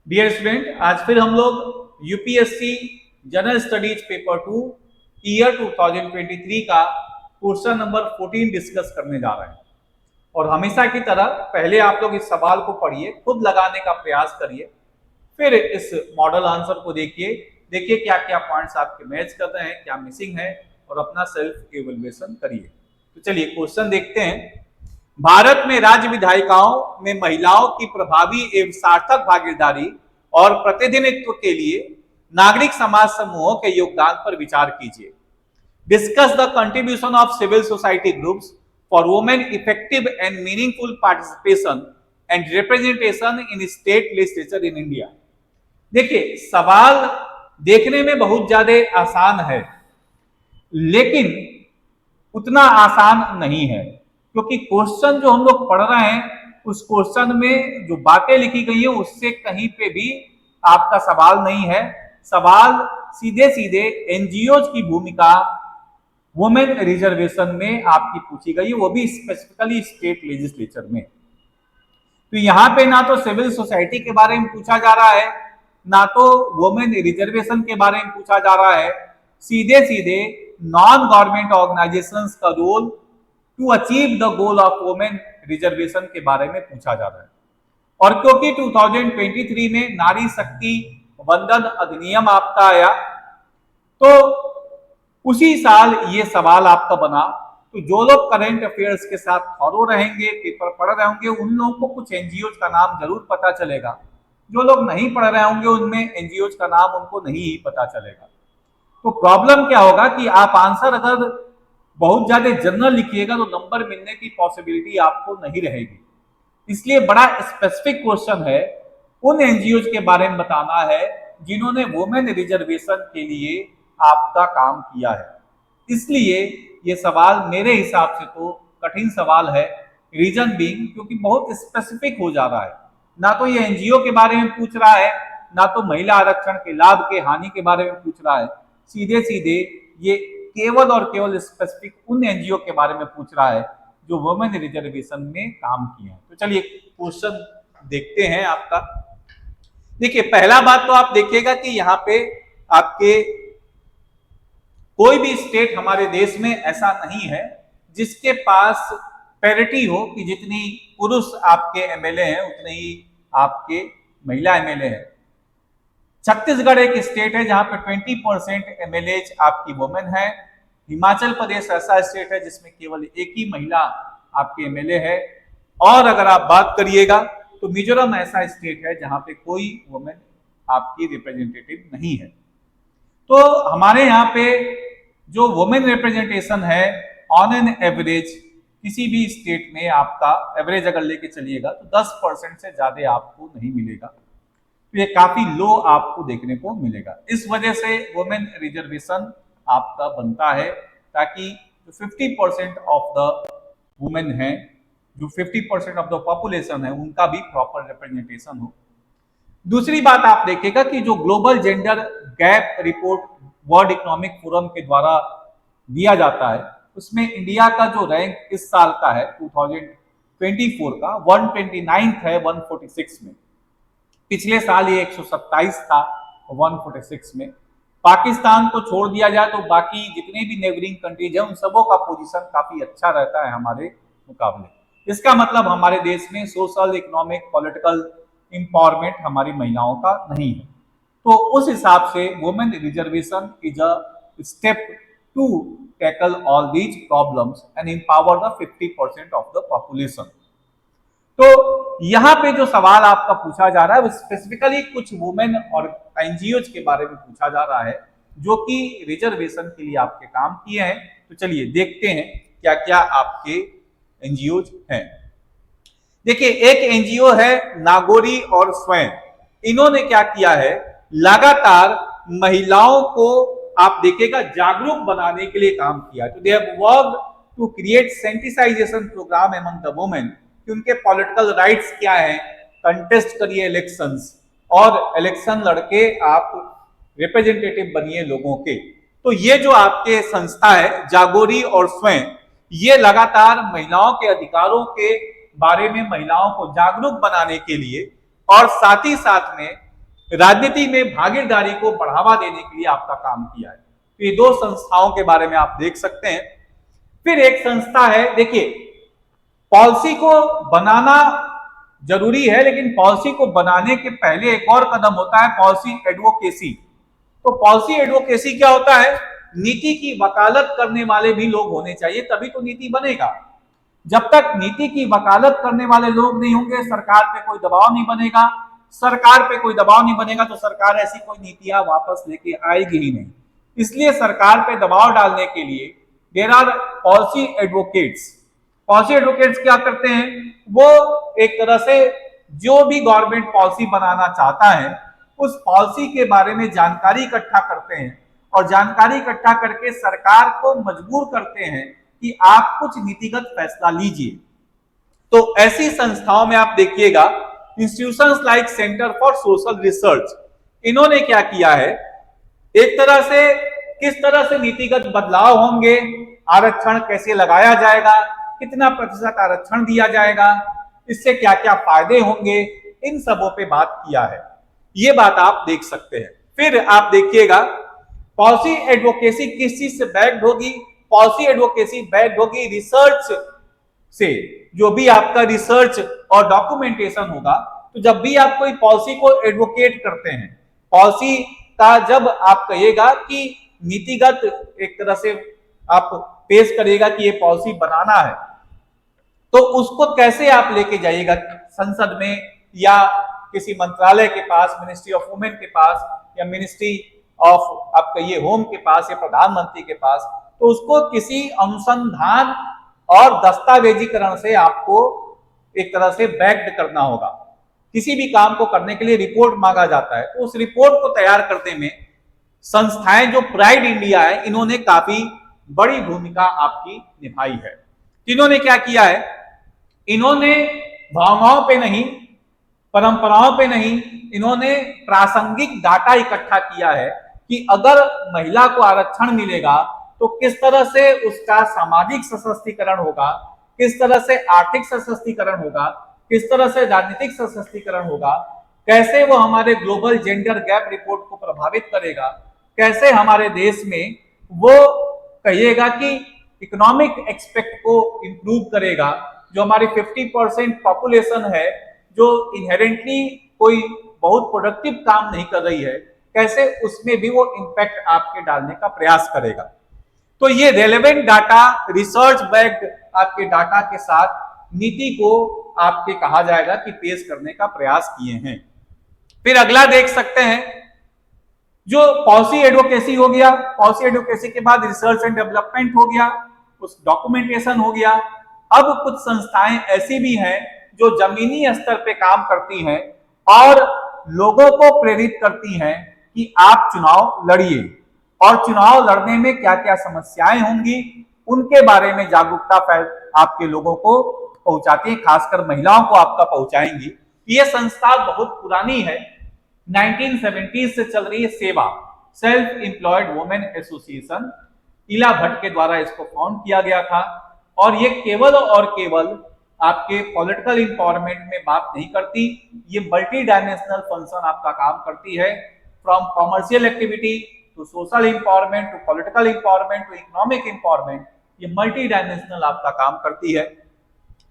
Dear student, आज फिर हम लोग UPSC general studies paper 2 year 2023 का क्वेश्चन नंबर 14 डिस्कस करने जा रहे हैं। और हमेशा की तरह पहले आप लोग इस सवाल को पढ़िए, खुद लगाने का प्रयास करिए, फिर इस मॉडल आंसर को देखिए क्या क्या पॉइंट्स आपके मैच कर रहे हैं, क्या मिसिंग है, और अपना सेल्फ इवैल्यूएशन करिए। तो चलिए क्वेश्चन देखते हैं। भारत में राज्य विधायिकाओं में महिलाओं की प्रभावी एवं सार्थक भागीदारी और प्रतिनिधित्व के लिए नागरिक समाज समूहों के योगदान पर विचार कीजिए। Discuss the contribution of civil society groups for women effective and meaningful participation and representation in state legislature in India. देखिए, सवाल देखने में बहुत ज्यादा आसान है, लेकिन उतना आसान नहीं है, क्योंकि क्वेश्चन जो हम लोग पढ़ रहे हैं उस क्वेश्चन में जो बातें लिखी गई है उससे कहीं पे भी आपका सवाल नहीं है। सवाल सीधे सीधे एनजीओ की भूमिका वुमेन रिजर्वेशन में आपकी पूछी गई है, वो भी स्पेसिफिकली स्टेट लेजिस्लेचर में। तो यहाँ पे ना तो सिविल सोसाइटी के बारे में पूछा जा रहा है, ना तो वुमेन रिजर्वेशन के बारे में पूछा जा रहा है। सीधे सीधे नॉन गवर्नमेंट ऑर्गेनाइजेशंस का role to achieve the goal of women reservation के बारे में पूछा जा रहा है। और क्योंकि 2023 में नारी शक्ति वंदन अधिनियम आपका आया, तो उसी साल ये सवाल आपका बना। तो जो लोग करंट अफेयर्स के साथ फॉलो रहेंगे, पेपर पढ़ रहे होंगे, उन लोगों को कुछ एनजीओ का नाम जरूर पता चलेगा। जो लोग नहीं पढ़ रहे होंगे उनमें एनजीओ का नाम उनको नहीं ही पता चलेगा। तो प्रॉब्लम क्या होगा कि आप आंसर अगर बहुत ज्यादा जनरल लिखिएगा तो नंबर मिलने की पॉसिबिलिटी आपको नहीं रहेगी। इसलिए बड़ा स्पेसिफिक क्वेश्चन है, उन एनजीओ के बारे में बताना है जिन्होंने वुमेन रिजर्वेशन के लिए आपका काम किया है। इसलिए ये सवाल मेरे हिसाब से तो कठिन सवाल है। रीजन बीइंग क्योंकि बहुत स्पेसिफिक हो जा रहा है। ना तो ये एनजीओ के बारे में पूछ रहा है, ना तो महिला आरक्षण के लाभ के हानि के बारे में पूछ रहा है। सीधे सीधे ये केवल और केवल स्पेसिफिक उन एनजीओ के बारे में पूछ रहा है जो वुमेन रिजर्वेशन में काम किए हैं। तो चलिए क्वेश्चन देखते हैं आपका। देखिए, पहला बात तो आप देखिएगा कि यहाँ पे आपके कोई भी स्टेट हमारे देश में ऐसा नहीं है जिसके पास पैरिटी हो कि जितनी पुरुष आपके एमएलए हैं उतने ही आपके महिला एमएलए हैं। छत्तीसगढ़ एक स्टेट है जहां पे 20% एमएलए आपकी वुमेन है। हिमाचल प्रदेश ऐसा स्टेट है जिसमें केवल एक ही महिला आपके एमएलए है। और अगर आप बात करिएगा तो मिजोरम ऐसा स्टेट है जहां पे कोई वुमेन आपकी रिप्रेजेंटेटिव नहीं है। तो हमारे यहाँ पे जो वुमेन रिप्रेजेंटेशन है ऑन एन एवरेज किसी भी स्टेट में आपका एवरेज अगर लेके चलिएगा तो 10% से ज्यादा आपको नहीं मिलेगा। तो ये काफी लो आपको देखने को मिलेगा। इस वजह से वुमेन रिजर्वेशन आपका बनता है ताकि जो 50% ऑफ द वुमेन है, जो 50% ऑफ द पॉपुलेशन है, उनका भी प्रॉपर रिप्रेजेंटेशन हो। दूसरी बात आप देखिएगा कि जो global gender gap report world economic forum के द्वारा दिया जाता है उसमें इंडिया का जो रैंक इस साल का है 2024 का 129 है 146 में। पिछले साल ये 127 था 146 में। पाकिस्तान को छोड़ दिया जाए तो बाकी जितने भी नेबरिंग कंट्रीज हैं उन सबों का पोजीशन काफी अच्छा रहता है हमारे मुकाबले। इसका मतलब हमारे देश में सोशल, इकोनॉमिक, पॉलिटिकल एम्पावरमेंट हमारी महिलाओं का नहीं है। तो उस हिसाब से women reservation is a step to tackle all these problems and empower the 50% of the population. तो यहाँ पे जो सवाल आपका पूछा जा रहा है वो स्पेसिफिकली कुछ वुमेन और एनजीओ के बारे में पूछा जा रहा है जो कि रिजर्वेशन के लिए आपके काम किए हैं। तो चलिए देखते हैं क्या क्या आपके एनजीओ हैं। देखिए, एक एनजीओ है नागोरी और स्वयं। इन्होंने क्या किया है, लगातार महिलाओं को आप देखिएगा जागरूक बनाने के लिए काम किया। तो they have worked to create sensitisation programme among the women कि उनके पॉलिटिकल राइट्स क्या हैं, कंटेस्ट करिए इलेक्शंस और इलेक्शन लड़के आप रिप्रेजेंटेटिव बनिए लोगों के। तो ये जो आपके संस्था है जागोरी और स्वयं, ये लगातार महिलाओं के अधिकारों के बारे में महिलाओं को जागरूक बनाने के लिए और साथ ही साथ में राजनीति में भागीदारी को बढ़ावा देने के लिए आपका काम किया है। तो ये दो संस्थाओं के बारे में आप देख सकते हैं। फिर एक संस्था है, देखिए पॉलिसी को बनाना जरूरी है, लेकिन पॉलिसी को बनाने के पहले एक और कदम होता है पॉलिसी एडवोकेसी। तो पॉलिसी एडवोकेसी क्या होता है? नीति की वकालत करने वाले भी लोग होने चाहिए, तभी तो नीति बनेगा। जब तक नीति की वकालत करने वाले लोग नहीं होंगे, सरकार पे कोई दबाव नहीं बनेगा। सरकार पे कोई दबाव नहीं बनेगा तो सरकार ऐसी कोई नीतियां वापस लेके आएगी ही नहीं। इसलिए सरकार पे दबाव डालने के लिए there are policy advocates. Policy advocates क्या करते हैं? वो एक तरह से जो भी गवर्नमेंट पॉलिसी बनाना चाहता है उस पॉलिसी के बारे में जानकारी इकट्ठा करते हैं और जानकारी इकट्ठा करके सरकार को मजबूर करते हैं कि आप कुछ नीतिगत फैसला लीजिए। तो ऐसी संस्थाओं में आप देखिएगा institutions like centre for social research, इन्होंने क्या किया है, एक तरह से किस तरह से नीतिगत बदलाव होंगे, आरक्षण कैसे लगाया जाएगा, कितना प्रतिशत आरक्षण दिया जाएगा, इससे क्या क्या फायदे होंगे, इन सबों पे बात किया है। ये बात आप देख सकते हैं। फिर आप देखिएगा पॉलिसी एडवोकेसी किस चीज से बैक्ड होगी? पॉलिसी एडवोकेसी बैक्ड होगी रिसर्च से। जो भी आपका रिसर्च और डॉक्यूमेंटेशन होगा, तो जब भी आप कोई पॉलिसी को एडवोकेट करते हैं, पॉलिसी का जब आप कहिएगा कि नीतिगत एक तरह से आप पेश करिएगा कि ये पॉलिसी बनाना है, तो उसको कैसे आप लेके जाइएगा संसद में या किसी मंत्रालय के पास, मिनिस्ट्री ऑफ वुमेन के पास या मिनिस्ट्री ऑफ आपका ये होम के पास या प्रधानमंत्री के पास, तो उसको किसी अनुसंधान और दस्तावेजीकरण से आपको एक तरह से बैक्ड करना होगा। किसी भी काम को करने के लिए रिपोर्ट मांगा जाता है, तो उस रिपोर्ट को तैयार करने में संस्थाएं जो प्राइड इंडिया है, इन्होंने काफी बड़ी भूमिका आपकी निभाई है। इन्होंने क्या किया है? इन्होंने भावनाओं पे नहीं, परंपराओं पे नहीं, इन्होंने प्रासंगिक डाटा इकट्ठा किया है कि अगर महिला को आरक्षण मिलेगा तो किस तरह से उसका सामाजिक सशक्तिकरण होगा, किस तरह से आर्थिक सशक्तिकरण होगा, किस तरह से राजनीतिक सशक्तिकरण होगा, कैसे वो हमारे ग्लोबल जेंडर गैप रिपोर्ट को प्रभावित करेगा, कैसे हमारे देश में वो कहिएगा कि इकोनॉमिक एक्सपेक्ट को इंप्रूव करेगा। जो हमारी 50% पॉपुलेशन है जो इनहेरेंटली कोई बहुत प्रोडक्टिव काम नहीं कर रही है, कैसे उसमें भी वो इंपैक्ट आपके डालने का प्रयास करेगा। तो ये रेलेवेंट डाटा, रिसर्च बैक्ड आपके डाटा के साथ नीति को आपके कहा जाएगा कि पेश करने का प्रयास किए हैं। फिर अगला देख सकते हैं जो पॉलिसी एडवोकेसी हो गया, पॉलिसी एडवोकेसी के बाद रिसर्च एंड डेवलपमेंट हो गया, उस डॉक्यूमेंटेशन हो गया। अब कुछ संस्थाएं ऐसी भी हैं जो जमीनी स्तर पे काम करती हैं और लोगों को प्रेरित करती हैं कि आप चुनाव लड़िए और चुनाव लड़ने में क्या क्या समस्याएं होंगी उनके बारे में जागरूकता आपके लोगों को पहुंचाती है, खासकर महिलाओं को आपका पहुंचाएंगी। ये संस्था बहुत पुरानी है, 1970 से चल रही है। सेवा, सेल्फ एम्प्लॉयड वुमेन एसोसिएशन, इला भट्ट के द्वारा इसको फाउंड किया गया था। और ये केवल और केवल आपके पॉलिटिकल इंपावरमेंट में बात नहीं करती, ये मल्टी डायमेंशनल फंक्शन आपका काम करती है, from commercial activity to social empowerment to political empowerment to economic empowerment. ये मल्टी डायमेंशनल आपका काम करती है।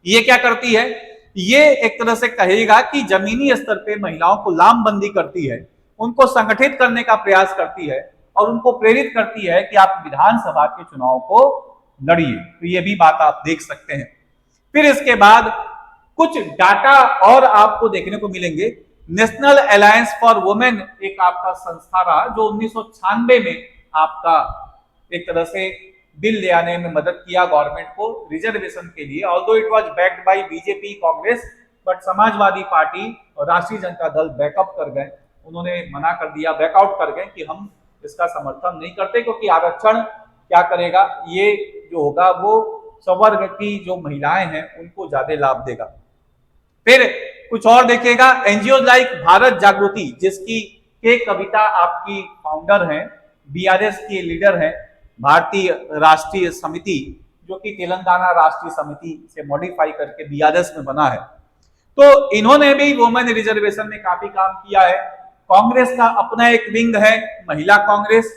ये क्या करती है? ये एक तरह से कहेगा कि जमीनी स्तर पे महिलाओं को लामबंदी करती है, उनको संगठित करने का प्रयास करती है और उनको प्रेरित करती है कि आप विधानसभा के चुनाव को लड़िए। तो ये भी बात आप देख सकते हैं। फिर इसके बाद कुछ डाटा और आपको देखने को मिलेंगे। नेशनल अलायंस फॉर वुमेन एक आपका संस्था रहा जो 1996 में आपका एक तरह से बिल ले आने में मदद किया गवर्नमेंट को रिजर्वेशन के लिए। Although it was backed by BJP, Congress, but Samajwadi party और राष्ट्रीय जनता दल बैकअप कर गए, उन्होंने मना कर दिया, बैकआउट कर गए कि हम इसका समर्थन नहीं करते, क्योंकि आरक्षण क्या करेगा, ये जो होगा वो सवर्ग की जो महिलाएं हैं उनको ज्यादा लाभ देगा। फिर कुछ और देखिएगा, एनजीओ लाइक भारत जागृति, जिसकी के कविता आपकी फाउंडर हैं, बीआरएस की लीडर हैं, भारतीय राष्ट्रीय समिति, जो कि तेलंगाना राष्ट्रीय समिति से मॉडिफाई करके बीआरएस में बना है। तो इन्होंने भी वुमेन रिजर्वेशन में काफी काम किया है। कांग्रेस का अपना एक विंग है महिला कांग्रेस,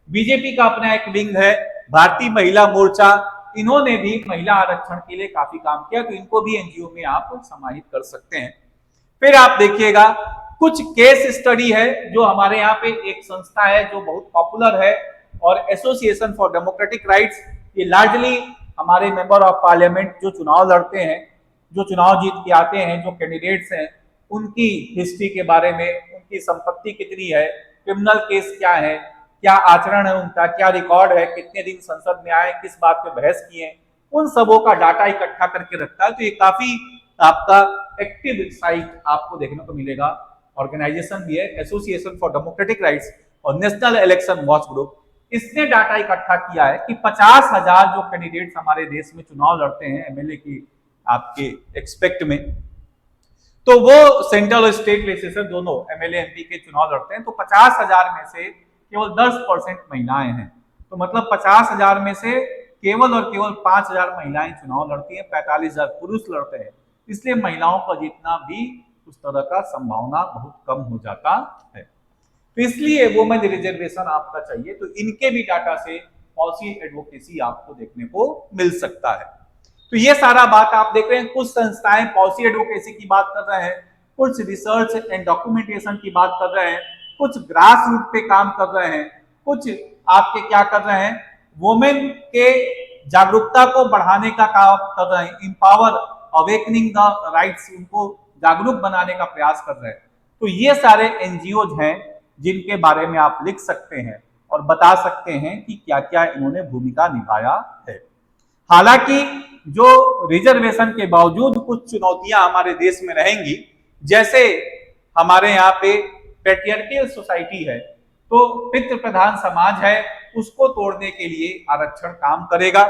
बीजेपी का अपना एक विंग है भारतीय महिला मोर्चा, इन्होंने भी महिला आरक्षण के लिए काफी काम किया, तो इनको भी एनजीओ में आप समाहित कर सकते हैं। फिर आप देखिएगा कुछ केस स्टडी है जो हमारे यहाँ पे एक संस्था है जो बहुत पॉपुलर है और एसोसिएशन फॉर डेमोक्रेटिक राइट्स, ये लार्जली हमारे मेंबर ऑफ पार्लियामेंट जो चुनाव लड़ते हैं, जो चुनाव जीत के आते हैं, जो कैंडिडेट्स हैं, उनकी हिस्ट्री के बारे में, उनकी संपत्ति कितनी है, क्रिमिनल केस क्या है, क्या आचरण है उनका, क्या रिकॉर्ड है, कितने दिन संसद में आए, किस बात पे बहस किए, उन सबों का डाटा इकट्ठा करके रखता है। तो ये काफी आपका एक्टिव साइट आपको देखने को मिलेगा। ऑर्गेनाइजेशन भी है एसोसिएशन फॉर डेमोक्रेटिक राइट्स और नेशनल इलेक्शन वॉच ग्रुप, इसने डाटा इकट्ठा किया है कि 50,000 जो कैंडिडेट्स हमारे देश में चुनाव लड़ते हैं एमएलए की आपके एक्सपेक्ट में, तो वो सेंट्रल और स्टेट लेजिस्लेचर दोनों एमएलए एमपी के चुनाव लड़ते हैं, तो 50,000 में से केवल 10% महिलाएं हैं। तो मतलब 50,000 में से केवल और केवल 5,000 महिलाएं चुनाव लड़ती हैं, 45,000 पुरुष लड़ते हैं, इसलिए महिलाओं का जीतना भी उस तरह का संभावना बहुत कम हो जाता है। तो इसलिए वुमेन रिजर्वेशन आपका चाहिए, तो इनके भी डाटा से पॉलिसी एडवोकेसी आपको देखने को मिल सकता है। तो ये सारा बात आप देख रहे हैं, कुछ संस्थाएं पॉलिसी एडवोकेसी की बात कर रहे हैं, कुछ रिसर्च एंड डॉक्यूमेंटेशन की बात कर रहे हैं, कुछ ग्रास रूट पे काम कर रहे हैं, कुछ आपके क्या कर रहे हैं, वुमेन के जागरूकता को बढ़ाने का काम कर रहे हैं, इंपावर अवेकनिंग द राइट्स, उनको जागरूक बनाने का प्रयास कर रहे हैं। तो ये सारे एनजीओज हैं जिनके बारे में आप लिख सकते हैं और बता सकते हैं कि क्या क्या इन्होंने भूमिका निभाया है। हालांकि जो रिजर्वेशन के बावजूद कुछ चुनौतियां हमारे देश में रहेंगी, जैसे हमारे यहाँ पे पैट्रियार्कियल सोसाइटी है, तो पितृ प्रधान समाज है, उसको तोड़ने के लिए आरक्षण काम करेगा।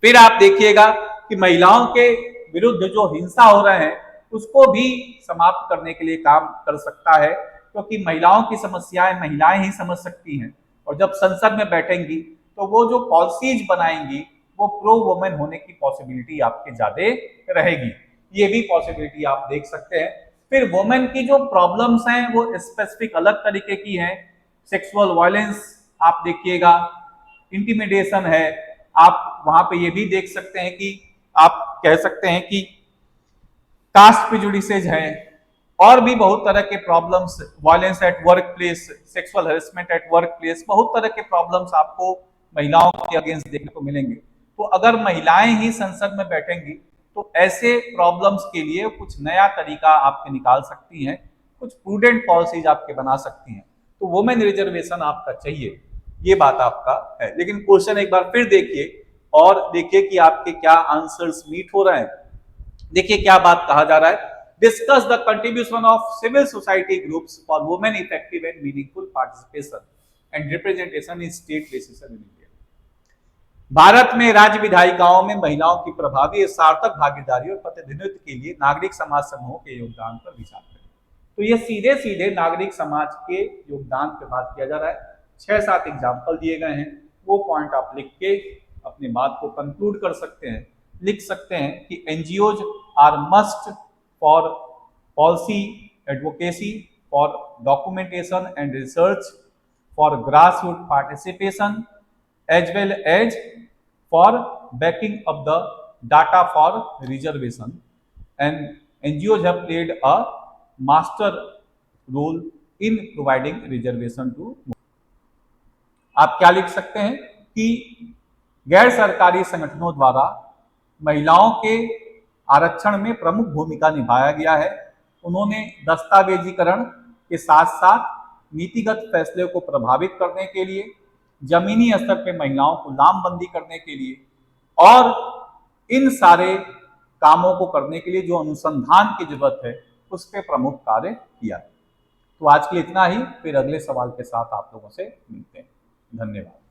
फिर आप देखिएगा कि महिलाओं के विरुद्ध जो हिंसा हो रहे हैं उसको भी समाप्त करने के लिए काम कर सकता है, क्योंकि महिलाओं की समस्याएं महिलाएं ही समझ सकती हैं, और जब संसद में बैठेंगी तो वो जो पॉलिसीज बनाएंगी वो प्रो वुमेन होने की पॉसिबिलिटी आपके ज्यादा रहेगी। ये भी पॉसिबिलिटी आप देख सकते हैं। फिर वुमेन की जो प्रॉब्लम्स हैं वो स्पेसिफिक अलग तरीके की हैं, सेक्सुअल वायलेंस आप देखिएगा, इंटिमिडेशन है, आप वहां पे ये भी देख सकते हैं कि आप कह सकते हैं कि कास्ट प्रेजुडिसेज है, और भी बहुत तरह के problems, violence at work place, sexual harassment at work place, बहुत तरह के प्रॉब्लम्स आपको महिलाओं के अगेंस्ट देखने को मिलेंगे। तो अगर महिलाएं ही संसद में बैठेंगी तो ऐसे प्रॉब्लम्स के लिए कुछ नया तरीका आपके निकाल सकती हैं, कुछ प्रूडेंट पॉलिसीज आपके बना सकती हैं। तो वुमेन रिजर्वेशन आपका चाहिए, ये बात आपका है। लेकिन क्वेश्चन एक बार फिर देखिए और देखिए कि आपके क्या आंसर्स मीट हो रहे हैं। देखिए क्या बात कहा जा रहा है, discuss the contribution of civil society groups for women effective and meaningful participation and representation in state legislature in India. Bharat में राज्य विधायिकाओं में महिलाओं की प्रभावी सार्थक भागीदारी और प्रतिनिधित्व के लिए नागरिक समाज समूहों के योगदान पर विचार करें। तो ये सीधे सीधे नागरिक समाज के योगदान पर बात किया जा रहा है। 6-7 एग्जाम्पल दिए गए हैं, वो पॉइंट आप लिख के अपनी बात को कंक्लूड कर सकते हैं। लिख सकते हैं कि NGOs are must for policy advocacy, for documentation and research, for grass root participation, as well as for backing up the data for reservation, and NGOs have played a master role in providing reservation to। आप क्या लिख सकते हैं कि गैर सरकारी संगठनों द्वारा महिलाओं के आरक्षण में प्रमुख भूमिका निभाया गया है। उन्होंने दस्तावेजीकरण के साथ साथ नीतिगत फैसले को प्रभावित करने के लिए, जमीनी स्तर पे महिलाओं को लामबंदी करने के लिए और इन सारे कामों को करने के लिए जो अनुसंधान की जरूरत है उस पर प्रमुख कार्य किया। तो आज के लिए इतना ही, फिर अगले सवाल के साथ आप लोगों से मिलते हैं। धन्यवाद।